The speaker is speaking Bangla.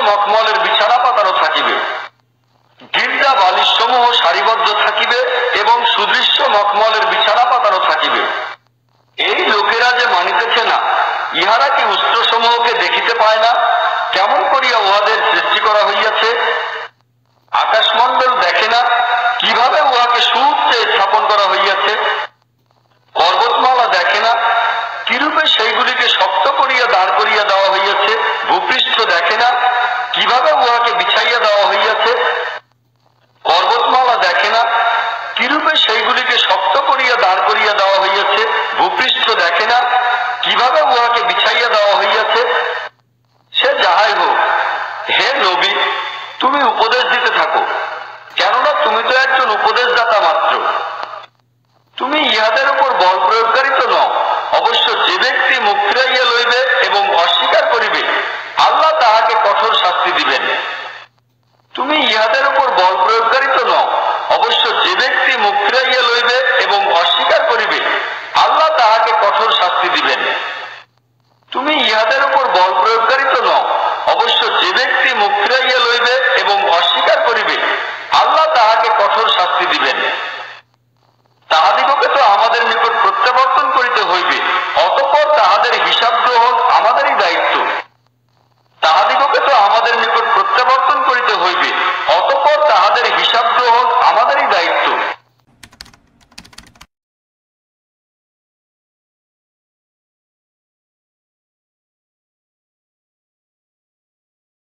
মখমলের বিছানা পাতানো থাকিবে। গির্জা বালিশসমূহ সারিবদ্ধ থাকিবে এবং সুদৃশ্য মখমলের বিছানা পাতানো থাকিবে। এই লোকেরা যে মানিতেছে না, ইহারা কি উষ্ট্রসমূহকে দেখিতে পায় না? কেমন করিয়া উহাদের সৃষ্টি করা হইয়াছে? আকাশমণ্ডল দেখে না কিভাবে উহাকে সুউচ্চে স্থাপন করা হইয়াছে? পর্বতমালা দেখে না কিরূপে সেইগুলিকে শক্ত করিয়া দাঁড় করিয়া দেওয়া হইয়াছে? ভূপৃষ্ঠ দেখে না কিভাবে উহাকে বিছাইয়া দেওয়া হইয়াছে? পর্বতমালা দেখে না কিরূপে সেইগুলিকে শক্ত করিয়া দাঁড় করিয়া দেওয়া হইয়াছে? ভূপৃষ্ঠ দেখে না কিভাবে উহাকে বিছাইয়া দেওয়া হইয়াছে? সে যাহাই হোক, হে নবী, তুমি উপদেশ দিতে থাকো, কেননা তুমি তো একজন উপদেশদাতা মাত্র। তুমি ইহাদের উপর বল প্রয়োগকারী তো নও। অবশ্য যে ব্যক্তি মুখ ফিরাইয়া লইবে এবং অস্বীকার করিবে, আল্লাহ তাহাকে কঠোর শাস্তি দিবেন। তুমি ইহাদের উপর বল প্রয়োগকারী তো নও। অবশ্য যে ব্যক্তি মুখ ফিরাইয়া লইবে এবং অস্বীকার করিবে, আল্লাহ তাহাকে কঠোর শাস্তি দিবেন। তুমি ইহাদের উপর বল প্রয়োগ